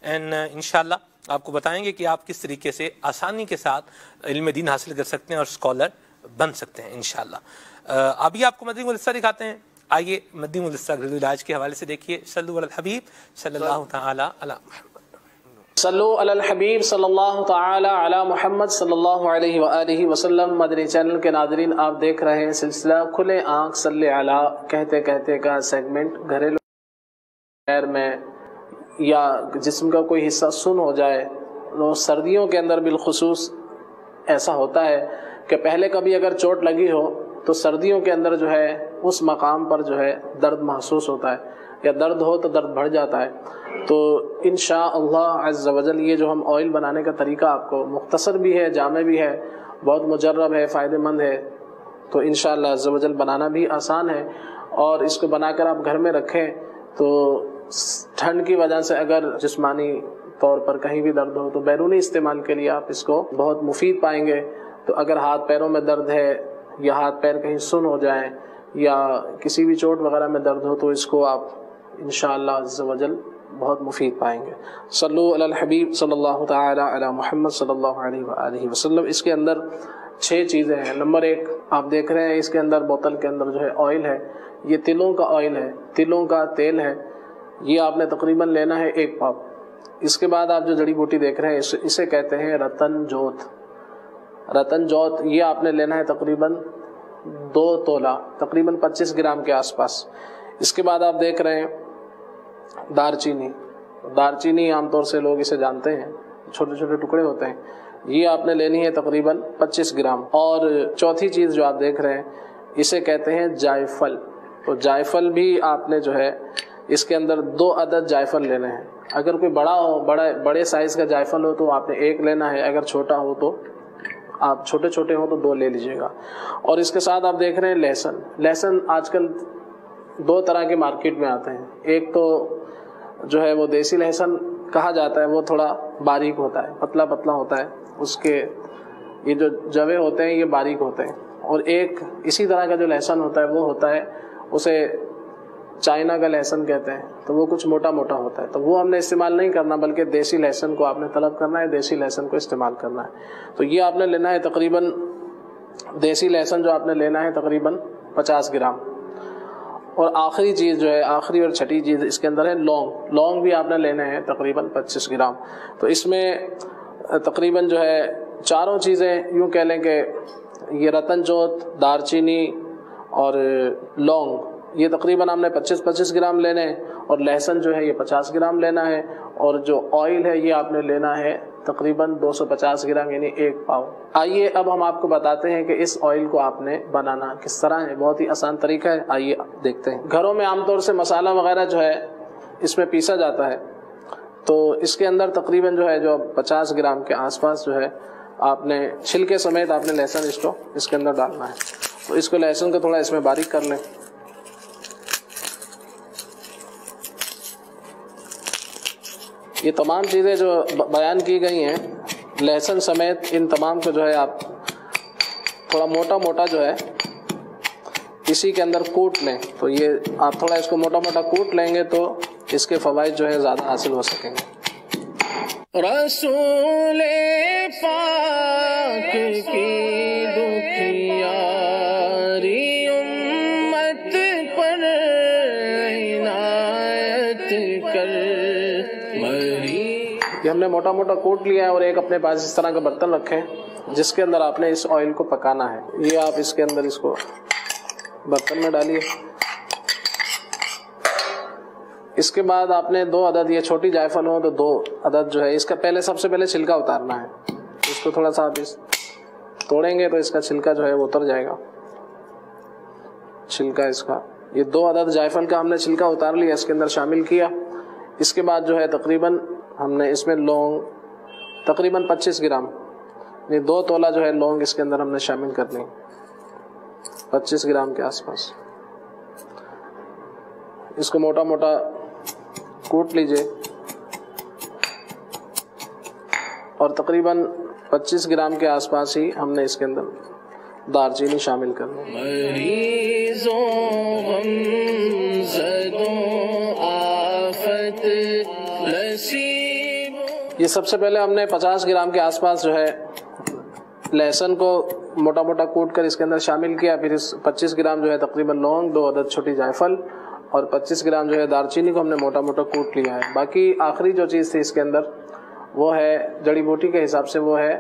And انشاءاللہ آپ کو بتائیں گے کہ آپ کس طریقے سے آسانی کے ساتھ علم دین حاصل کر سکتے ہیں اور اسکالر بن سکتے ہیں انشاءاللہ۔ ابھی آپ کو مدنی گلدستہ دکھاتے ہیں، آئیے مدنی گلدستہ گھریلو علاج کے حوالے سے دیکھیے۔ صلو علی الحبیب صلی اللہ تعالی علی محمد، صلو علی الحبیب صلی اللہ تعالی علی محمد صلی اللہ علیہ وآلہ وسلم۔ مدنی چینل کے ناظرین، آپ دیکھ رہے ہیں سلسلہ کھلے آنکھ صلی علی کہتے کہتے کا سیگمنٹ۔ گھریلو پیر میں یا جسم کا کوئی حصہ سن ہو جائے تو سردیوں کے اندر بالخصوص ایسا ہوتا ہے کہ پہلے کبھی اگر چوٹ لگی ہو تو سردیوں کے اندر جو ہے اس مقام پر جو ہے درد محسوس ہوتا ہے، یا درد ہو تو درد بڑھ جاتا ہے۔ تو انشاءاللہ عز و جل یہ جو ہم آئل بنانے کا طریقہ آپ کو مختصر بھی ہے، جامع بھی ہے، بہت مجرب ہے، فائدہ مند ہے، تو انشاءاللہ عز و جل بنانا بھی آسان ہے۔ اور اس کو بنا کر آپ گھر میں رکھیں تو ٹھنڈ کی وجہ سے اگر جسمانی طور پر کہیں بھی درد ہو تو بیرونی استعمال کے لیے آپ اس کو بہت مفید پائیں گے۔ تو اگر ہاتھ پیروں میں درد ہے یا ہاتھ پیر کہیں سن ہو جائیں یا کسی بھی چوٹ وغیرہ میں درد ہو تو اس کو آپ انشاءاللہ عز و جل بہت مفید پائیں گے۔ صلو علی الحبیب صلی اللہ تعالی علی محمد صلی اللہ علیہ وآلہ وسلم۔ اس کے اندر 6 چیزیں ہیں۔ نمبر 1 آپ دیکھ رہے ہیں اس کے اندر بوتل کے اندر جو ہے آئل ہے، یہ تلوں کا آئل ہے، تلوں کا تیل ہے، یہ آپ نے تقریباً لینا ہے 1 پاؤ۔ اس کے بعد آپ جو جڑی بوٹی دیکھ رہے ہیں اسے کہتے ہیں رتن جوت۔ رتن جوت یہ آپ نے لینا ہے تقریباً 2 تولہ، تقریباً 25 گرام کے آس پاس۔ اس کے بعد آپ دیکھ رہے ہیں دارچینی۔ دارچینی عام طور سے لوگ اسے جانتے ہیں، چھوٹے چھوٹے ٹکڑے ہوتے ہیں، یہ آپ نے لینی ہے تقریباً 25 گرام۔ اور چوتھی چیز جو آپ دیکھ رہے ہیں اسے کہتے ہیں جائفل۔ تو جائفل بھی آپ نے جو ہے اس کے اندر 2 عدد جائفل لینے ہیں۔ اگر کوئی بڑا ہو، بڑے سائز کا جائفل ہو تو آپ نے 1 لینا ہے، اگر چھوٹا ہو تو آپ چھوٹے چھوٹے ہوں تو 2 لے لیجئے گا۔ اور اس کے ساتھ آپ دیکھ رہے ہیں لہسن۔ لہسن آج کل 2 طرح کے مارکیٹ میں آتے ہیں، ایک تو جو ہے وہ دیسی لہسن کہا جاتا ہے، وہ تھوڑا باریک ہوتا ہے، پتلا پتلا ہوتا ہے، اس کے یہ جو جوے ہوتے ہیں یہ باریک ہوتے ہیں۔ اور ایک اسی طرح کا جو لہسن ہوتا ہے وہ ہوتا ہے، اسے چائنا کا لہسن کہتے ہیں، تو وہ کچھ موٹا موٹا ہوتا ہے، تو وہ ہم نے استعمال نہیں کرنا، بلکہ دیسی لہسن کو آپ نے طلب کرنا ہے، دیسی لہسن کو استعمال کرنا ہے۔ تو یہ آپ نے لینا ہے تقریباً، دیسی لہسن جو آپ نے لینا ہے تقریباً 50 گرام۔ اور آخری چیز جو ہے، آخری اور چھٹی چیز اس کے اندر ہے لونگ۔ لونگ بھی آپ نے لینے ہیں تقریباً 25 گرام۔ تو اس میں تقریباً جو ہے چاروں چیزیں یوں کہہ لیں کہ یہ رتن جوت، دارچینی اور لونگ، یہ تقریباً ہم نے 25 گرام لینے ہیں، اور لہسن جو ہے یہ 50 گرام لینا ہے، اور جو آئل ہے یہ آپ نے لینا ہے تقریباً 250 گرام، یعنی 1 پاؤ۔ آئیے اب ہم آپ کو بتاتے ہیں کہ اس آئل کو آپ نے بنانا کس طرح ہے۔ بہت ہی آسان طریقہ ہے، آئیے دیکھتے ہیں۔ گھروں میں عام طور سے مسالہ وغیرہ جو ہے اس میں پیسا جاتا ہے، تو اس کے اندر تقریباً جو ہے جو 50 گرام کے آس پاس جو ہے آپ نے چھلکے سمیت آپ نے لہسن اس کے اندر ڈالنا ہے۔ تو اس کو لہسن کو تھوڑا اس میں باریک کر لیں۔ یہ تمام چیزیں جو بیان کی گئی ہیں لہسن سمیت، ان تمام کو جو ہے آپ تھوڑا موٹا موٹا جو ہے اسی کے اندر کوٹ لیں۔ تو یہ آپ تھوڑا اس کو موٹا موٹا کوٹ لیں گے تو اس کے فوائد جو ہے زیادہ حاصل ہو سکیں گے۔ رسول پاک کی دکھیاری امت پر عنایت کر۔ یہ ہم نے موٹا موٹا کوٹ لیا ہے، اور ایک اپنے پاس اس طرح کا برتن رکھیں جس کے اندر آپ نے اس آئل کو پکانا ہے۔ یہ آپ اس کے اندر اس کو برتن میں ڈالیے۔ اس کے بعد آپ نے 2 عدد، یہ چھوٹی جائفل ہو تو 2 عدد جو ہے اس کا سب سے پہلے چھلکا اتارنا ہے۔ اس کو تھوڑا سا آپ توڑیں گے تو اس کا چھلکا جو ہے وہ اتر جائے گا، چھلکا اس کا۔ یہ 2 عدد جائفل کا ہم نے چھلکا اتار لیا، اس کے اندر شامل کیا۔ اس کے بعد جو ہے تقریباً ہم نے اس میں لونگ تقریباً 25 گرام، یہ 2 تولہ جو ہے لونگ اس کے اندر ہم نے شامل کرنی، 25 گرام کے آس پاس۔ اس کو موٹا موٹا کوٹ لیجئے، اور تقریباً 25 گرام کے آس پاس ہی ہم نے اس کے اندر دارچینی شامل کرنا۔ مریضوں غم زدوں آفت نصیب یہ سب سے پہلے ہم نے 50 گرام کے آس پاس جو ہے لہسن کو موٹا موٹا کوٹ کر اس کے اندر شامل کیا. پھر اس 25 گرام جو ہے تقریباً لونگ، 2 عدد چھوٹی جائفل اور 25 گرام جو ہے دار چینی کو ہم نے موٹا موٹا کوٹ لیا ہے. باقی آخری جو چیز تھی اس کے اندر وہ ہے جڑی بوٹی کے حساب سے وہ ہے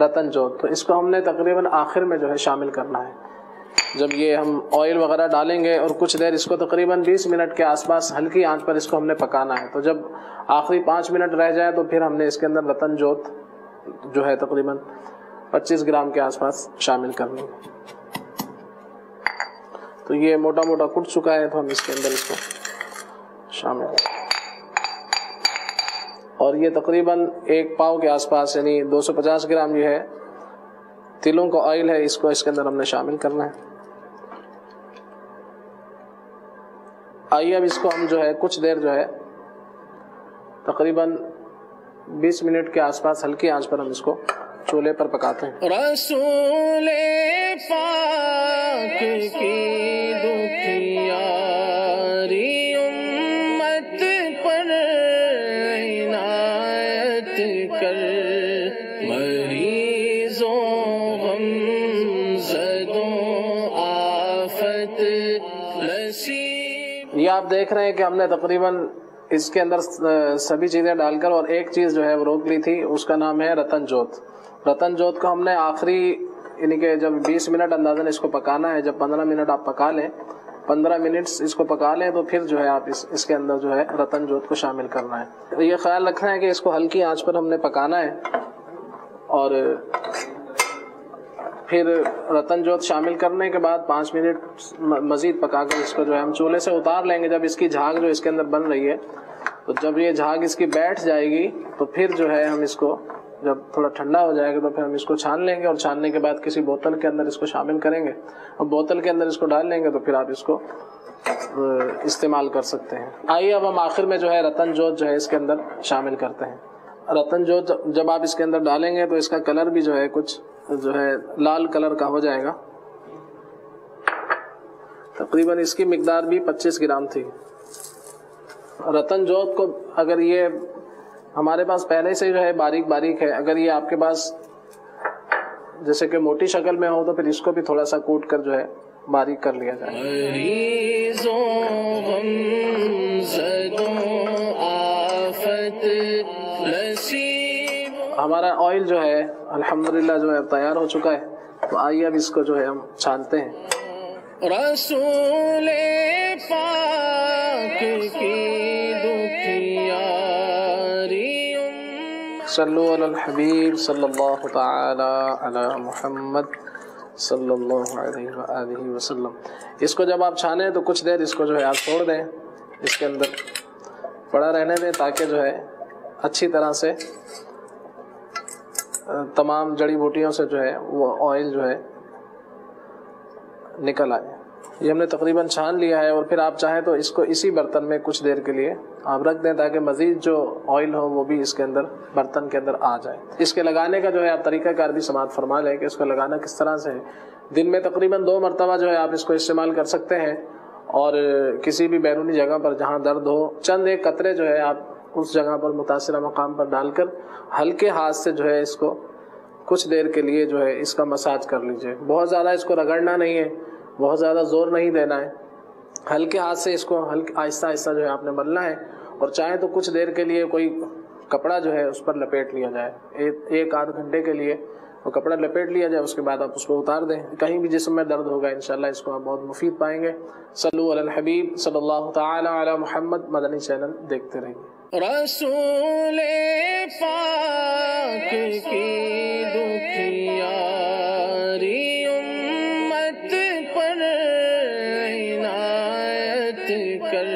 رتن جوت. تو اس کو ہم نے تقریباً آخر میں جو ہے شامل کرنا ہے. جب یہ ہم آئل وغیرہ ڈالیں گے اور کچھ دیر اس کو تقریباً 20 منٹ کے آس پاس ہلکی آنچ پر اس کو ہم نے پکانا ہے. تو جب آخری 5 منٹ رہ جائے تو پھر ہم نے اس کے اندر رتن جوت جو ہے تقریباً 25 گرام کے آس پاس شامل کرنی ہے. تو یہ موٹا موٹا کٹ چکا ہے تو ہم اس کے اندر اس کو شامل کریں. اور یہ تقریباً 1 پاؤ کے آس پاس یعنی 250 گرام یہ ہے تلوں کا آئل ہے، اس کو اس کے اندر ہم نے شامل کرنا ہے. آئیے اب اس کو ہم جو ہے کچھ دیر جو ہے تقریباً 20 منٹ کے آس پاس ہلکی آنچ پر ہم اس کو چولہے پر پکاتے ہیں. رسول پاک کی دکھیاری امت پر عنایت کر، مریضوں غم زدوں آفت نصیب. یہ آپ دیکھ رہے ہیں کہ ہم نے تقریباً اس کے اندر سبھی چیزیں ڈال کر اور ایک چیز جو ہے وہ روک لی تھی، اس کا نام ہے رتن جوت. رتن جوت کو ہم نے آخری یعنی کہ جب 20 منٹ اندازاً اس کو پکانا ہے، جب 15 منٹ آپ پکا لیں، 15 منٹ اس کو پکا لیں تو پھر جو ہے آپ اس کے اندر جو ہے رتن جوت کو شامل کرنا ہے. یہ خیال رکھنا ہے کہ اس کو ہلکی آنچ پر ہم نے پکانا ہے اور پھر رتن جوت شامل کرنے کے بعد 5 منٹ مزید پکا کر اس کو جو ہے ہم چولہے سے اتار لیں گے. جب اس کی جھاگ جو اس کے اندر بن رہی ہے تو جب یہ جھاگ اس کی بیٹھ جائے گی تو پھر جو ہے ہم اس کو جب تھوڑا ٹھنڈا ہو جائے گا تو پھر ہم اس کو چھان لیں گے اور چھاننے کے بعد کسی بوتل کے اندر اس کو شامل کریں گے اور بوتل کے اندر اس کو ڈال لیں گے تو پھر آپ اس کو استعمال کر سکتے ہیں. آئیے اب ہم آخر میں جو ہے رتن جوت جو ہے اس کے اندر شامل کرتے ہیں. رتن جوت جب آپ اس کے اندر ڈالیں گے تو اس کا کلر بھی جو ہے کچھ جو ہے لال کلر کا ہو جائے گا. تقریباً اس کی مقدار بھی 25 گرام تھی. رتن جوت کو اگر یہ ہمارے پاس پہلے سے جو ہے باریک باریک ہے، اگر یہ آپ کے پاس جیسے کہ موٹی شکل میں ہو تو پھر اس کو بھی تھوڑا سا کوٹ کر جو ہے باریک کر لیا جائے. ہمارا آئل جو ہے الحمدللہ جو ہے تیار ہو چکا ہے. تو آئیے اب اس کو جو ہے ہم چھانتے ہیں. رسول پاک کی دکھیاری صلو علی الحبیب صلی اللہ تعالی علی محمد صلی اللہ علیہ وآلہ وسلم. اس کو جب آپ چھانیں تو کچھ دیر اس کو جو ہے آپ چھوڑ دیں، اس کے اندر پڑا رہنے دیں تاکہ جو ہے اچھی طرح سے تمام جڑی بوٹیوں سے جو ہے وہ آئل جو ہے نکل آئے. یہ ہم نے تقریباً چھان لیا ہے اور پھر آپ چاہیں تو اس کو اسی برتن میں کچھ دیر کے لیے آپ رکھ دیں تاکہ مزید جو آئل ہو وہ بھی اس کے اندر برتن کے اندر آ جائے. اس کے لگانے کا جو ہے آپ طریقہ کار بھی سماعت فرما لیں کہ اس کو لگانا کس طرح سے ہے. دن میں تقریباً 2 مرتبہ جو ہے آپ اس کو استعمال کر سکتے ہیں اور کسی بھی بیرونی جگہ پر جہاں درد ہو چند ایک قطرے جو ہے آپ اس جگہ پر متاثرہ مقام پر ڈال کر ہلکے ہاتھ سے جو ہے اس کو کچھ دیر کے لیے جو ہے اس کا مساج کر لیجئے. بہت زیادہ اس کو رگڑنا نہیں ہے، بہت زیادہ زور نہیں دینا ہے، ہلکے ہاتھ سے اس کو آہستہ آہستہ جو ہے آپ نے ملنا ہے. اور چاہیں تو کچھ دیر کے لیے کوئی کپڑا جو ہے اس پر لپیٹ لیا جائے، 1-8 گھنٹے کے لیے وہ کپڑا لپیٹ لیا جائے. اس کے بعد آپ اس کو اتار دیں. کہیں بھی جسم میں درد ہوگا انشاءاللہ اس کو آپ بہت مفید پائیں گے. صلو علی الحبیب صلی اللہ تعالی علی محمد. مدنی چینل دیکھتے رہیے. رسول پاک کی دکھیاری امت پر عنایت کر،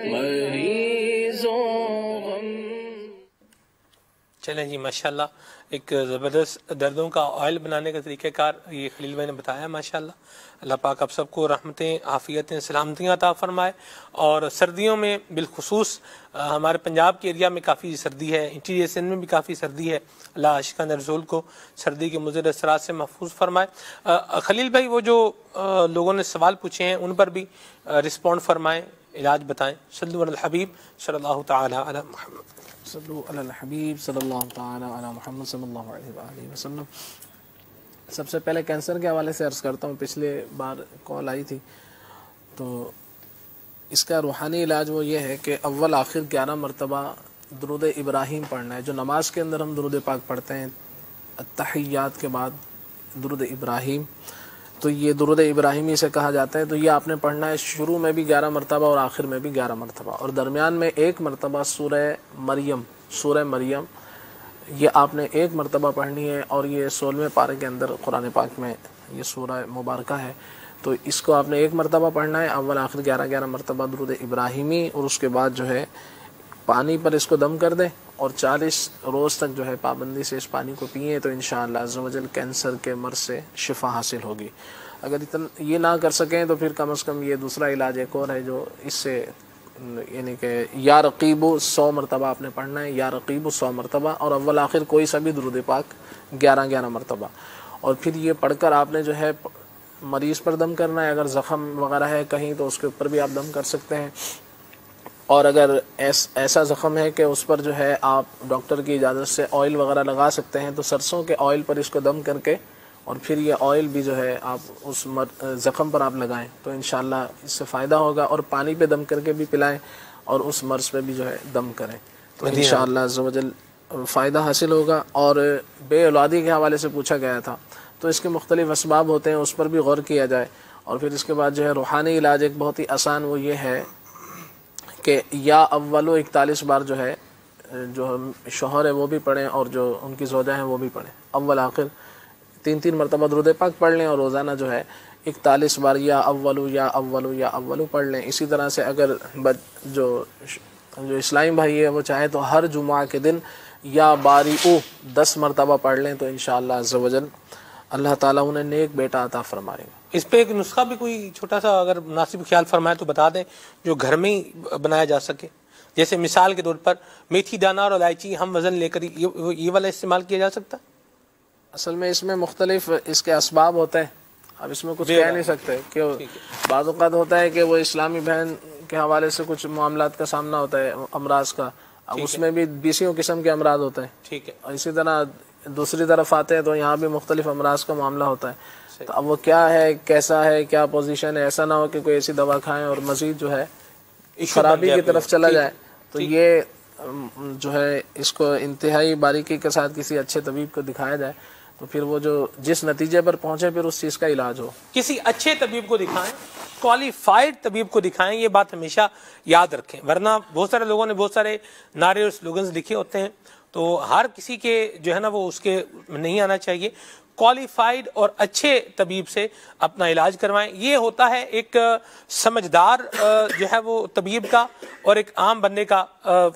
مریضوں غم. چلیں جی ماشاءاللہ ایک زبردست دردوں کا آئل بنانے کا طریقہ کار یہ خلیل بھائی نے بتایا. ماشاءاللہ اللہ پاک آپ سب کو رحمتیں، عافیتیں، سلامتیاں عطا فرمائے. اور سردیوں میں بالخصوص ہمارے پنجاب کے ایریا میں کافی سردی ہے، انٹیریئر سندھ میں بھی کافی سردی ہے. اللہ عاشقان رسول کو سردی کے مضر اثرات سے محفوظ فرمائے. خلیل بھائی وہ جو لوگوں نے سوال پوچھے ہیں ان پر بھی رسپونڈ فرمائیں، علاج بتائیں. صلی اللہ علیہ الحبیب صلی اللہ تعالی علی محمد. صلو علی الحبیب صلی اللہ تعالی علی محمد صلی اللہ علیہ وآلہ وسلم۔ سب سے پہلے کینسر کے حوالے سے عرض کرتا ہوں، پچھلے بار کال آئی تھی تو اس کا روحانی علاج وہ یہ ہے کہ اول آخر 11 مرتبہ درود ابراہیم پڑھنا ہے۔ جو نماز کے اندر ہم درود پاک پڑھتے ہیں التحیات کے بعد درود ابراہیم، تو یہ درود ابراہیمی سے کہا جاتا ہے، تو یہ آپ نے پڑھنا ہے شروع میں بھی 11 مرتبہ اور آخر میں بھی 11 مرتبہ، اور درمیان میں 1 مرتبہ سورہ مریم یہ آپ نے 1 مرتبہ پڑھنی ہے، اور یہ 16ویں پارے کے اندر قرآن پاک میں یہ سورہ مبارکہ ہے، تو اس کو آپ نے 1 مرتبہ پڑھنا ہے، اول آخر 11 مرتبہ درود ابراہیمی، اور اس کے بعد جو ہے پانی پر اس کو دم کر دیں اور 40 روز تک جو ہے پابندی سے اس پانی کو پئیں، تو انشاءاللہ عزوجل کینسر کے مرض سے شفا حاصل ہوگی۔ اگر یہ نہ کر سکیں تو پھر کم از کم یہ دوسرا علاج ایک اور ہے جو اس سے، یعنی کہ یا رقیب 100 مرتبہ آپ نے پڑھنا ہے، یا رقیب 100 مرتبہ، اور اول آخر کوئی سا بھی درود پاک 11 مرتبہ، اور پھر یہ پڑھ کر آپ نے جو ہے مریض پر دم کرنا ہے۔ اگر زخم وغیرہ ہے کہیں تو اس کے اوپر بھی آپ دم کر سکتے ہیں، اور اگر ایسا زخم ہے کہ اس پر جو ہے آپ ڈاکٹر کی اجازت سے آئل وغیرہ لگا سکتے ہیں، تو سرسوں کے آئل پر اس کو دم کر کے، اور پھر یہ آئل بھی جو ہے آپ اس زخم پر آپ لگائیں تو انشاءاللہ اس سے فائدہ ہوگا، اور پانی پہ دم کر کے بھی پلائیں اور اس مرض پہ بھی جو ہے دم کریں تو انشاءاللہ عزوجل فائدہ حاصل ہوگا۔ اور بے اولادی کے حوالے سے پوچھا گیا تھا، تو اس کے مختلف اسباب ہوتے ہیں، اس پر بھی غور کیا جائے۔ اور پھر اس کے بعد جو ہے روحانی علاج ایک بہت ہی آسان، وہ یہ ہے کہ یا اولو 41 بار جو ہے جو شوہر ہے وہ بھی پڑھیں اور جو ان کی زوجہ ہیں وہ بھی پڑھیں، اول آخر 3 مرتبہ درود پاک پڑھ لیں، اور روزانہ جو ہے 41 بار یا اولو یا اولو یا اولو پڑھ لیں۔ اسی طرح سے اگر جو اسلامی بھائی ہے وہ چاہے تو ہر جمعہ کے دن یا باریئو 10 مرتبہ پڑھ لیں، تو انشاءاللہ عزوجل اللہ تعالیٰ انہیں نیک بیٹا عطا فرمائے گا۔ اس پہ ایک نسخہ بھی کوئی چھوٹا سا اگر مناسب خیال فرمائے تو بتا دیں، جو گھر میں ہی بنایا جا سکے، جیسے مثال کے طور پر میتھی دانہ اور الائچی ہم وزن لے کر یہ والا استعمال کیا جا سکتا ہے؟ اصل میں اس میں مختلف اس کے اسباب ہوتے ہیں، اب اس میں کچھ کہہ نہیں سکتے، کہ بعض اوقات ہوتا ہے کہ وہ اسلامی بہن کے حوالے سے کچھ معاملات کا سامنا ہوتا ہے امراض کا، اب اس میں بھی 20 قسم کے امراض ہوتے ہیں، ٹھیک ہے، اور اسی طرح دوسری طرف آتے ہیں تو یہاں بھی مختلف امراض کا معاملہ ہوتا ہے، تو اب وہ کیا ہے، کیسا ہے، کیا پوزیشن ہے، ایسا نہ ہو کہ کوئی ایسی دوا کھائیں اور مزید جو ہے خرابی کی طرف چلا جائے، تو یہ جو ہے اس کو انتہائی باریکی کے ساتھ کسی اچھے طبیب کو دکھایا جائے، تو پھر وہ جو جس نتیجے پر پہنچے پھر اس چیز کا علاج ہو۔ کسی اچھے طبیب کو دکھائیں، کوالیفائڈ طبیب کو دکھائیں، یہ بات ہمیشہ یاد رکھیں، ورنہ بہت سارے لوگوں نے بہت سارے نعرے اور سلوگنز لکھے ہوتے ہیں، تو ہر کسی کے جو ہے نا وہ اس کے نہیں آنا چاہیے۔ کوالیفائڈ اور اچھے طبیب سے اپنا علاج کروائیں، یہ ہوتا ہے ایک سمجھدار جو ہے وہ طبیب کا اور ایک عام بندے کا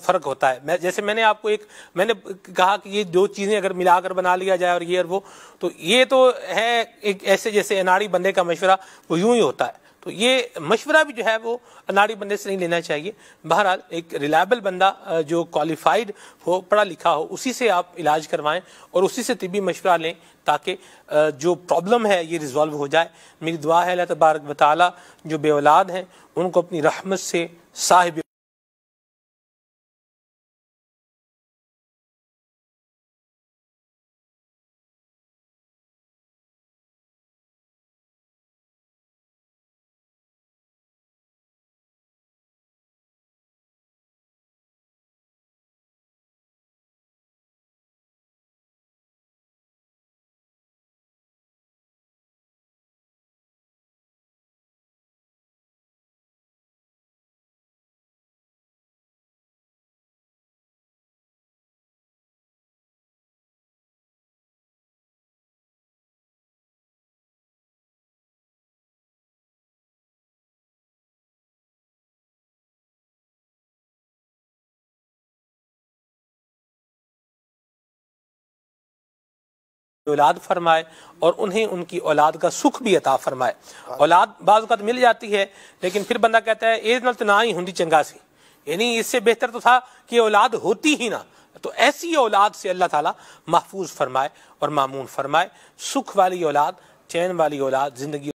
فرق ہوتا ہے۔ جیسے میں نے آپ کو میں نے کہا کہ یہ 2 چیزیں اگر ملا کر بنا لیا جائے اور یہ اور وہ، تو یہ تو ہے ایک ایسے جیسے اناڑی بندے کا مشورہ وہ یوں ہی ہوتا ہے، تو یہ مشورہ بھی جو ہے وہ اناڑی بندے سے نہیں لینا چاہیے۔ بہرحال ایک ریلائبل بندہ جو کوالیفائڈ ہو، پڑھا لکھا ہو، اسی سے آپ علاج کروائیں اور اسی سے طبی مشورہ لیں تاکہ جو پرابلم ہے یہ ریزالو ہو جائے۔ میری دعا ہے اللہ تبارک و تعالی جو بے اولاد ہیں ان کو اپنی رحمت سے صاحب اولاد فرمائے اور انہیں ان کی اولاد کا سکھ بھی عطا فرمائے۔ اولاد بعض اوقات مل جاتی ہے لیکن پھر بندہ کہتا ہے یہ نال تو نہ ہی ہوندی چنگا سی، یعنی اس سے بہتر تو تھا کہ اولاد ہوتی ہی نہ، تو ایسی اولاد سے اللہ تعالیٰ محفوظ فرمائے اور مامون فرمائے۔ سکھ والی اولاد، چین والی اولاد، زندگی